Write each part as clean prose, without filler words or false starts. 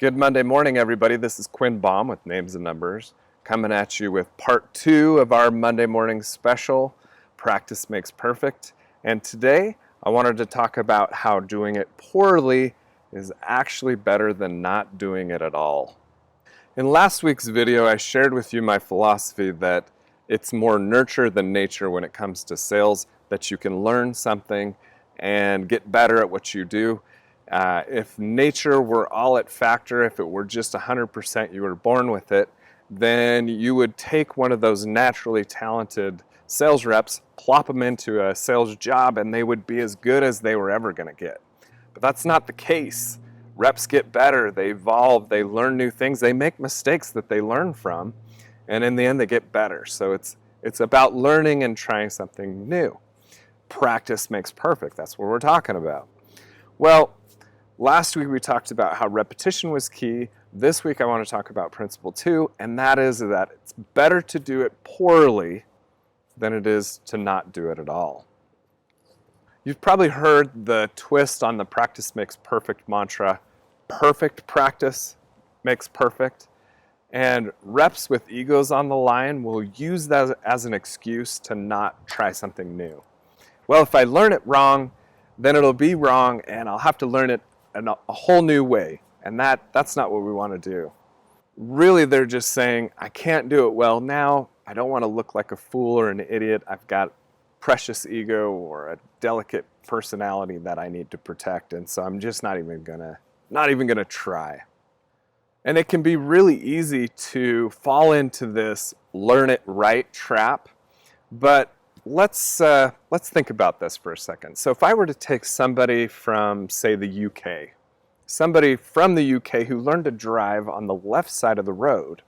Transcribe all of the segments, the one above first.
Good Monday morning, everybody. This is Quinn Baum with Names and Numbers, coming at you with part 2 of our Monday morning special, Practice Makes Perfect. And today, I wanted to talk about how doing it poorly is actually better than not doing it at all. In last week's video, I shared with you my philosophy that it's more nurture than nature when it comes to sales, that you can learn something and get better at what you do. If nature were all at factor, if it were just 100% you were born with it, then you would take one of those naturally talented sales reps, plop them into a sales job, and they would be as good as they were ever going to get. But that's not the case. Reps get better, they evolve, they learn new things, they make mistakes that they learn from, and in the end they get better. So it's about learning and trying something new. Practice makes perfect. That's what we're talking about. Well, last week we talked about how repetition was key. This week I want to talk about principle 2, and that is that it's better to do it poorly than it is to not do it at all. You've probably heard the twist on the practice makes perfect mantra. Perfect practice makes perfect. And reps with egos on the line will use that as an excuse to not try something new. Well, if I learn it wrong, then it'll be wrong and I'll have to learn it in a whole new way. And that's not what we want to do. Really, they're just saying, I can't do it well now. I don't want to look like a fool or an idiot. I've got precious ego or a delicate personality that I need to protect. And so I'm just not even gonna try. And it can be really easy to fall into this learn it right trap. But let's think about this for a second. So if I were to take somebody from, say, the UK, somebody from the UK who learned to drive on the left side of the road,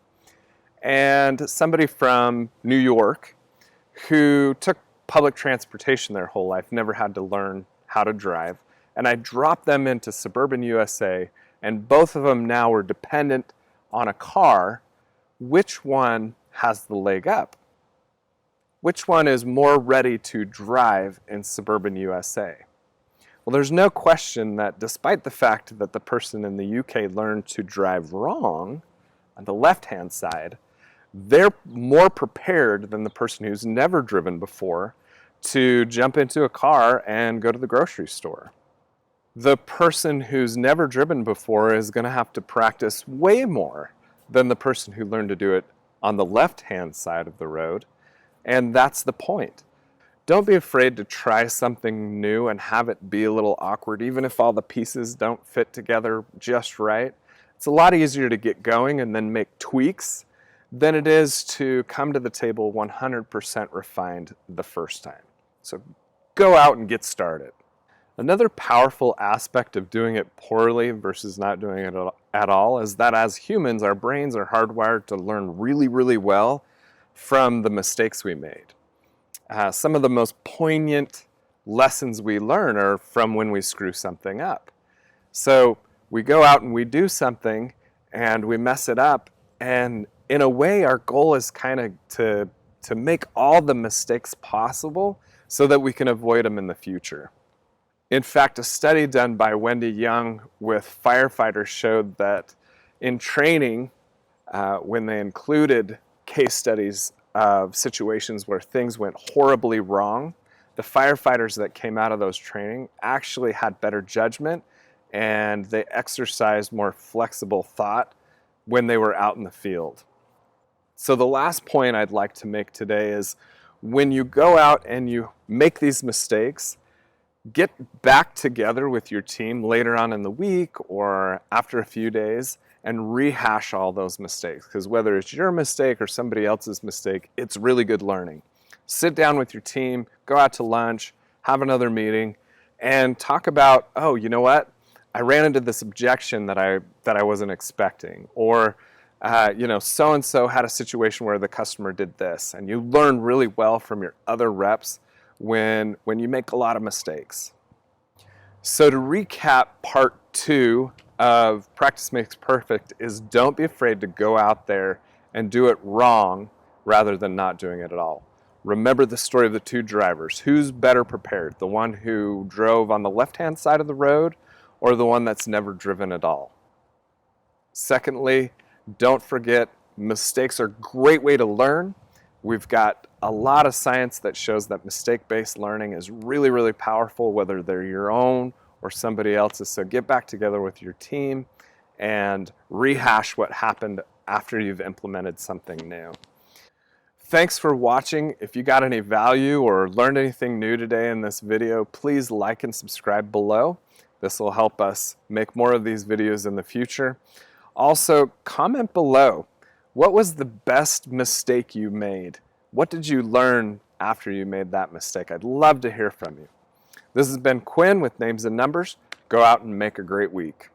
and somebody from New York who took public transportation their whole life, never had to learn how to drive, and I dropped them into suburban USA, and both of them now were dependent on a car, which one has the leg up? Which one is more ready to drive in suburban USA? Well, there's no question that despite the fact that the person in the UK learned to drive wrong on the left-hand side, they're more prepared than the person who's never driven before to jump into a car and go to the grocery store. The person who's never driven before is going to have to practice way more than the person who learned to do it on the left-hand side of the road. And that's the point. Don't be afraid to try something new and have it be a little awkward, even if all the pieces don't fit together just right. It's a lot easier to get going and then make tweaks than it is to come to the table 100% refined the first time. So go out and get started. Another powerful aspect of doing it poorly versus not doing it at all is that as humans, our brains are hardwired to learn really, really well from the mistakes we made. Some of the most poignant lessons we learn are from when we screw something up. So we go out and we do something and we mess it up, and in a way our goal is kind of to make all the mistakes possible so that we can avoid them in the future. In fact, a study done by Wendy Young with firefighters showed that in training, when they included case studies of situations where things went horribly wrong, the firefighters that came out of those training actually had better judgment and they exercised more flexible thought when they were out in the field. So the last point I'd like to make today is when you go out and you make these mistakes, get back together with your team later on in the week or after a few days and rehash all those mistakes. Because whether it's your mistake or somebody else's mistake, it's really good learning. Sit down with your team, go out to lunch, have another meeting, and talk about, oh, you know what? I ran into this objection that I wasn't expecting. Or, so-and-so had a situation where the customer did this. And you learn really well from your other reps when you make a lot of mistakes. So to recap, part 2 of Practice Makes Perfect is don't be afraid to go out there and do it wrong rather than not doing it at all. Remember the story of the two drivers. Who's better prepared? The one who drove on the left-hand side of the road or the one that's never driven at all? Secondly, don't forget, mistakes are a great way to learn. We've got a lot of science that shows that mistake-based learning is really, really powerful, whether they're your own or somebody else's. So get back together with your team and rehash what happened after you've implemented something new. Thanks for watching. If you got any value or learned anything new today in this video, please like and subscribe below. This will help us make more of these videos in the future. Also, comment below. What was the best mistake you made? What did you learn after you made that mistake? I'd love to hear from you. This has been Quinn with Names and Numbers. Go out and make a great week.